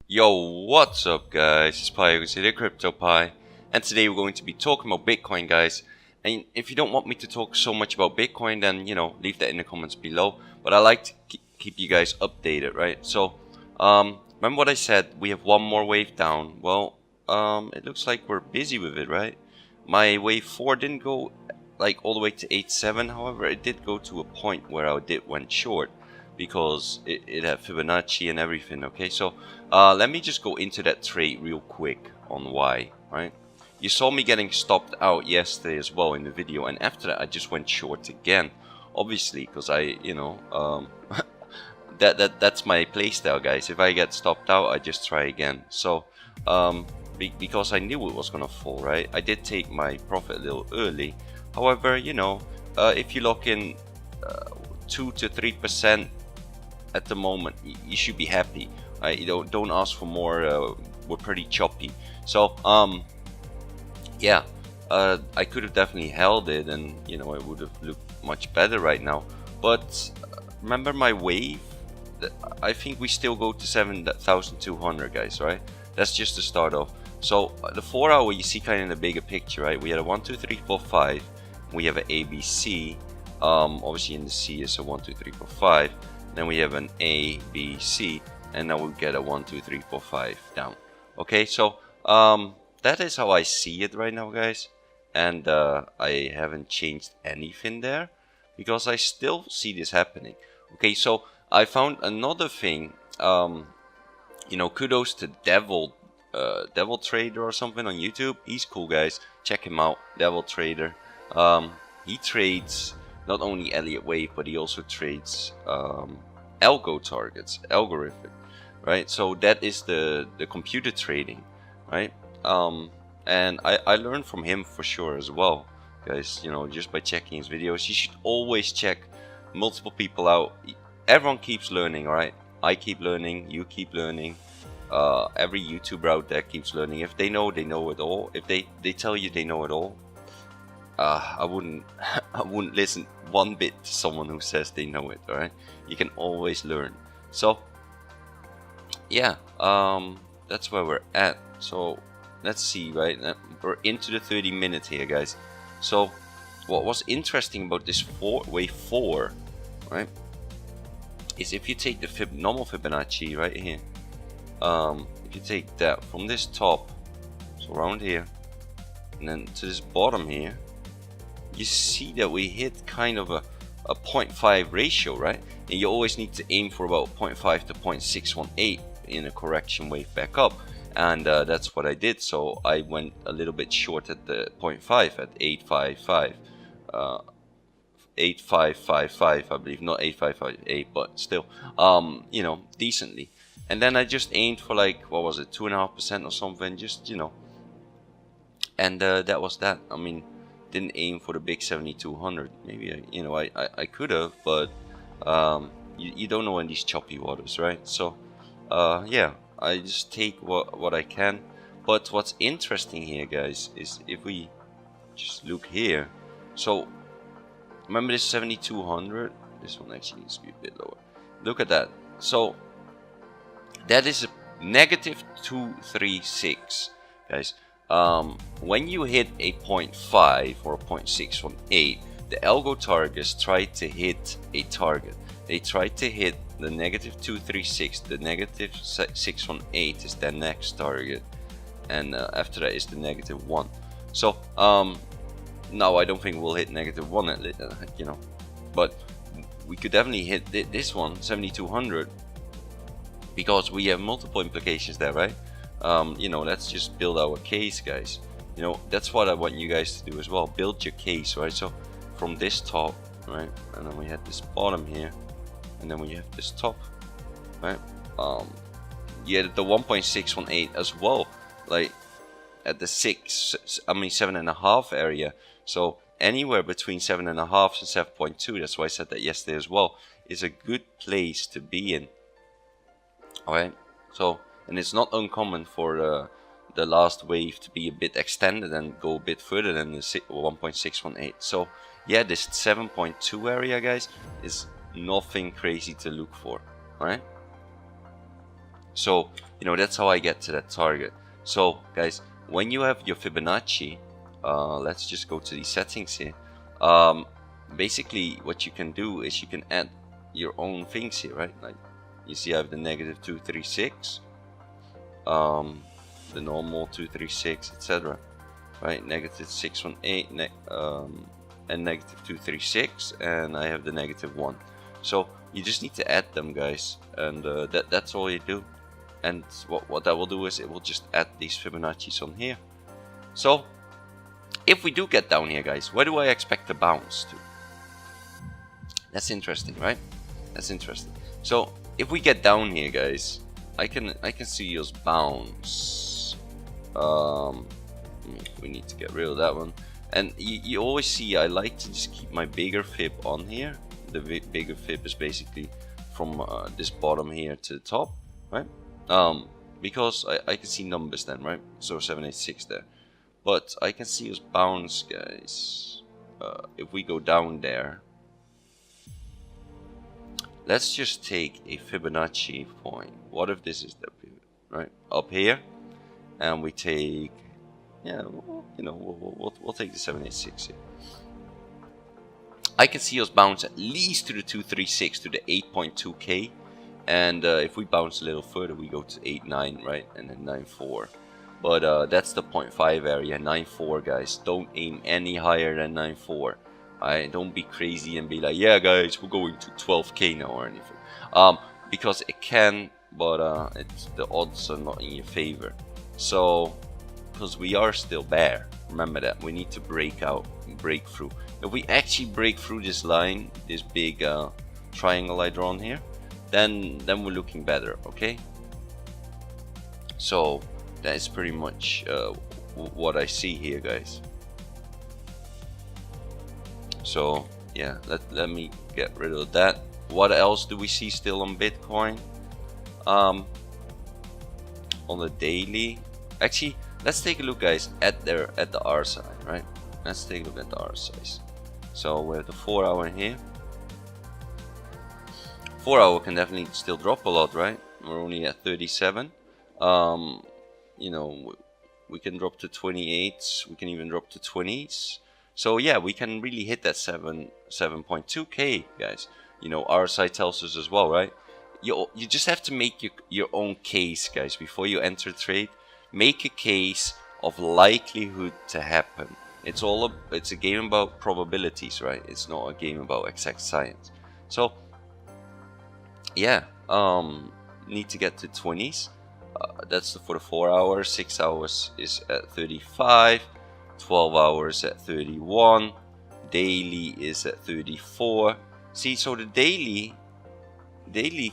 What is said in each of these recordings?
Yo, what's up, guys? It's Pi, the Crypto Pi, and today we're going to be talking about Bitcoin, guys. And if you don't want me to talk so much about Bitcoin, then leave that in the comments below. But I like to keep you guys updated, right? So, remember what I said? We have one more wave down. Well, it looks like we're busy with it, right? My wave 4 didn't go like all the way to 8.7. However, it did go to a point where I went short because it had Fibonacci and everything. Okay, so let me just go into that trade real quick on why, right? You saw me getting stopped out yesterday as well in the video, and after that I just went short again, obviously, because that's my playstyle, guys. If I get stopped out, I just try again. So because I knew it was gonna fall, right? I did take my profit a little early. However, if you lock in 2 to 3% at the moment, you should be happy. Don't ask for more. We're pretty choppy. So yeah, I could have definitely held it, and it would have looked much better right now. But remember my wave? I think we still go to 7,200, guys. Right? That's just the start off. So the 4 hour, you see kind of the bigger picture, right? We had a 1, 2, 3, 4, 5. We have an ABC. Obviously in the C is a 1, 2, 3, 4, 5. Then we have an A, B, C, and now we get a 1, 2, 3, 4, 5 down. Okay, so that is how I see it right now, guys. And I haven't changed anything there because I still see this happening. Okay, so I found another thing. Kudos to Devil Trader or something on YouTube. He's cool, guys. Check him out, Devil Trader. He trades not only Elliott Wave, but he also trades algo targets, algorithmic, right? So that is the computer trading, right? And I learned from him for sure as well, guys. Just by checking his videos. You should always check multiple people out. Everyone keeps learning, all right? I keep learning, you keep learning. Every YouTuber out there keeps learning. If they know it all. If they tell you they know it all, I wouldn't I wouldn't listen one bit to someone who says they know it. All right, you can always learn. So yeah, that's where we're at. So let's see, right? We're into the 30 minutes here, guys. So what was interesting about this wave 4, right, is if you take the normal Fibonacci right here, if you take that from this top, so around here, and then to this bottom here, you see that we hit kind of a 0.5 ratio, right? And you always need to aim for about 0.5 to 0.618 in a correction wave back up. And that's what I did. So I went a little bit short at the 0.5 at 855. 8555, I believe, not 8558, but still, decently. And then I just aimed for like, what was it, 2.5% or something, just, and that was that. I mean, didn't aim for the big 7200. Maybe I could have, but you don't know in these choppy waters, right? So yeah, I just take what I can. But what's interesting here, guys, is if we just look here. So remember this 7200? This one actually needs to be a bit lower. Look at that. So that is a negative 236, guys. When you hit a 0.5 or a 0.618, the algo targets try to hit a target. They try to hit the negative 236, the negative 618 is their next target, and after that is the negative 1. So now I don't think we'll hit negative 1 but we could definitely hit this one, 7200, because we have multiple implications there, right? Let's just build our case, guys. That's what I want you guys to do as well. Build your case, right? So from this top, right, and then we had this bottom here, and then we have this top, right? You had the 1.618 as well, like at the 7.5 area. So anywhere between 7.5 and 7.2. That's why I said that yesterday as well. Is a good place to be in. All right. So. And it's not uncommon for the last wave to be a bit extended and go a bit further than the 1.618. So yeah, this 7.2 area, guys, is nothing crazy to look for, right? So, you know, that's how I get to that target. So, guys, when you have your Fibonacci, let's just go to the settings here. Basically, what you can do is you can add your own things here, right? Like, you see I have the negative 236, the normal 236, etc. Right? Negative 618, and negative 236, and I have the negative 1. So you just need to add them, guys, and that's all you do. And what that will do is it will just add these Fibonacci's on here. So if we do get down here, guys, where do I expect to bounce to? That's interesting, right? That's interesting. So if we get down here, guys, I can see us bounce. We need to get rid of that one. And you always see I like to just keep my bigger fib on here. The bigger fib is basically from this bottom here to the top, right? Because I can see numbers then, right? So 786 there. But I can see us bounce, guys. If we go down there, let's just take a Fibonacci point. What if this is the pivot, right? Up here, and we take, yeah, you know, we'll take the 786 here. I can see us bounce at least to the 236, to the 8.2k, and if we bounce a little further, we go to 8.9, right, and then 9.4. But that's the 0.5 area, 9.4, guys. Don't aim any higher than 9.4. Don't be crazy and be like, yeah, guys, we're going to 12k now or anything. Because it can, but it's the odds are not in your favor. So, because we are still bear, remember that we need to break through. If we actually break through this line, this big triangle I drawn here, then we're looking better, okay? So that is pretty much what I see here, guys. So yeah, let me get rid of that. What else do we see still on Bitcoin? On the daily, actually, let's take a look, guys, at the RSI, right? Let's take a look at the RSIs. So we have the 4 hour here. 4 hour can definitely still drop a lot, right? We're only at 37. You know, we can drop to 28s. We can even drop to 20s. So yeah, we can really hit that 7.2k, guys. You know, RSI tells us as well, right? You just have to make your own case, guys, before you enter trade. Make a case of likelihood to happen. It's a game about probabilities, right? It's not a game about exact science. So yeah, need to get to 20s. That's for the 4 hours. 6 hours is at 35. 12 hours at 31. Daily is at 34. See, so the daily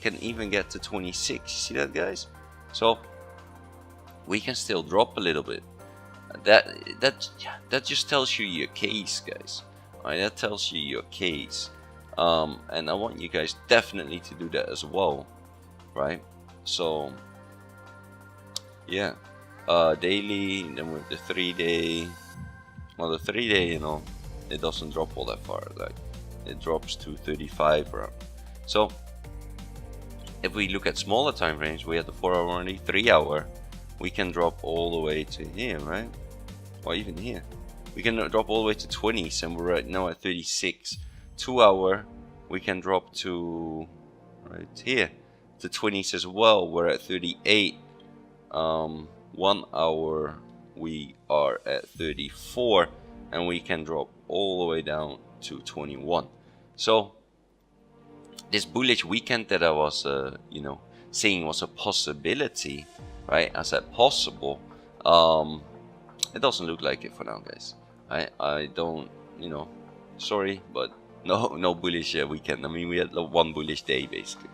can even get to 26. You see that, guys? So we can still drop a little bit. That just tells you your case, guys. All right, that tells you your case. And I want you guys definitely to do that as well, right? So yeah, daily, then with the 3-day. Well, the 3-day, you know, it doesn't drop all that far. Like, it drops to 35 around. So if we look at smaller time frames, we have the 4 hour only, 3 hour. We can drop all the way to here, right? Or even here. We can drop all the way to 20s, and we're right now at 36. 2 hour, we can drop to right here to 20s as well. We're at 38. 1 hour, we are at 34, and we can drop all the way down to 21. So this bullish weekend that I was, you know, saying was a possibility, right? I said possible. It doesn't look like it for now, guys. I don't, you know, sorry, but no bullish weekend. I mean, we had one bullish day basically,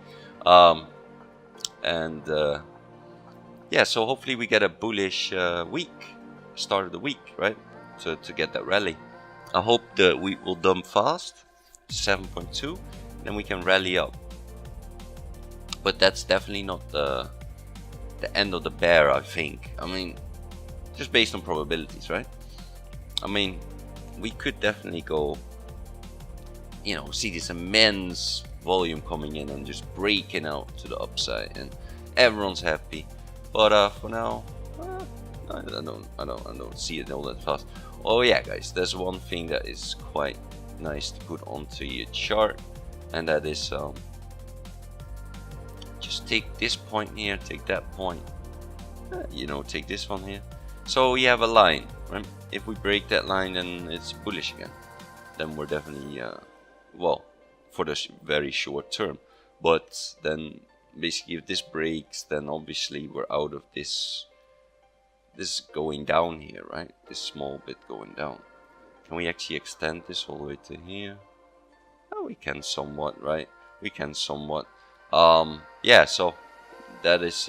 yeah. So hopefully we get a bullish week, start of the week, right? To get that rally. I hope that we will dump fast, 7.2, then we can rally up. But that's definitely not the end of the bear, I think. I mean, just based on probabilities, right? I mean, we could definitely go, you know, see this immense volume coming in and just breaking out to the upside, and everyone's happy. But for now, I don't see it all that fast. Oh yeah, guys, there's one thing that is quite nice to put onto your chart, and that is just take this point here, take that point, you know, take this one here. So we have a line, right? If we break that line, then it's bullish again. Then we're definitely well, for the very short term. But then basically if this breaks, then obviously we're out of this going down here, right? This small bit going down. Can we actually extend this all the way to here? Oh, we can somewhat, right? We can somewhat. Yeah, so that is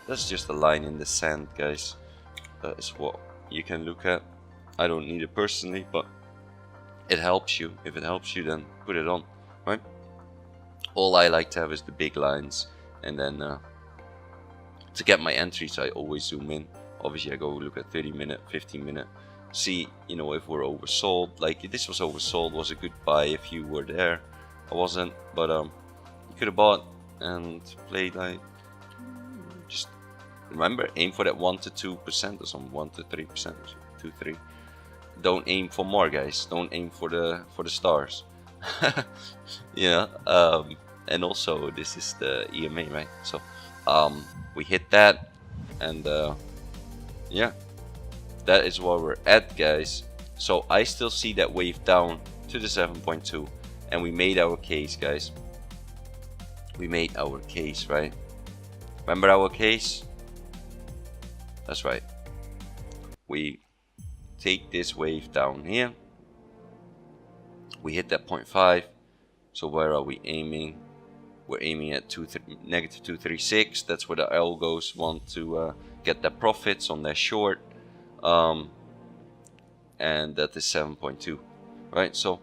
that's just a line in the sand, guys. That is what you can look at. I don't need it personally, but it helps you. If it helps you, then put it on, right? All I like to have is the big lines, and then to get my entries, I always zoom in. Obviously, I go look at 30-minute, 15-minute, see, you know, if we're oversold. Like if this was oversold, was a good buy if you were there. I wasn't, but you could have bought and played like. Just remember, aim for that 1 to 2% or some 1 to 3%, 2, 3. Don't aim for more, guys. Don't aim for the stars. Yeah. And also this is the EMA, right? So we hit that, and yeah, that is where we're at, guys. So I still see that wave down to the 7.2, and we made our case, guys. We made our case, right? Remember our case? That's right. We take this wave down here. We hit that 0.5. So where are we aiming? We're aiming at negative 236. That's where the algos want to get their profits on their short. And that is 7.2. Right? So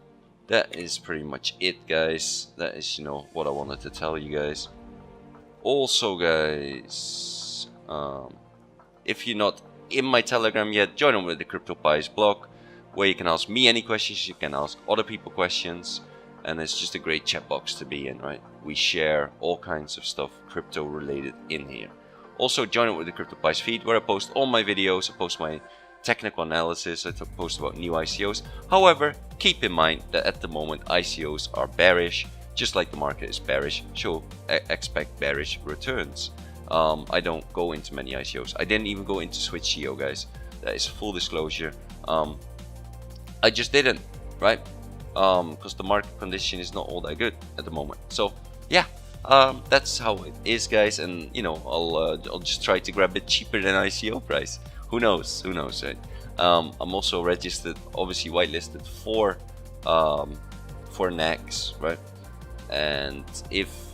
that is pretty much it, guys. That is, you know, what I wanted to tell you guys. Also, guys, if you're not in my Telegram yet, join on with the CryptoPies blog, where you can ask me any questions, you can ask other people questions, and it's just a great chat box to be in, right? We share all kinds of stuff crypto related in here. Also, join it with the CryptoPies feed, where I post all my videos, I post my technical analysis, I post about new ICOs. However, keep in mind that at the moment ICOs are bearish, just like the market is bearish, so expect bearish returns. I don't go into many ICOs. I didn't even go into Switch.io, guys. That is full disclosure. I just didn't, right? Because the market condition is not all that good at the moment. So yeah, that's how it is, guys. And you know, I'll just try to grab it cheaper than ICO price. Who knows? Who knows, right? I'm also registered, obviously whitelisted for NEX, right? And if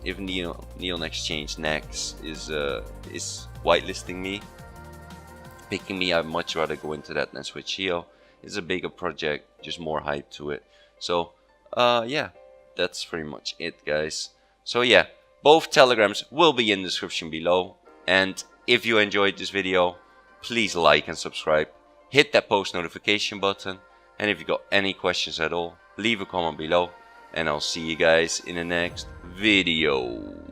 Neon Exchange Nex is whitelisting me, picking me, I'd much rather go into that than Switch.io. It's a bigger project, just more hype to it. So yeah, that's pretty much it, guys. So yeah, both telegrams will be in the description below. And if you enjoyed this video, please like and subscribe. Hit that post notification button. And if you got any questions at all, leave a comment below. And I'll see you guys in the next video.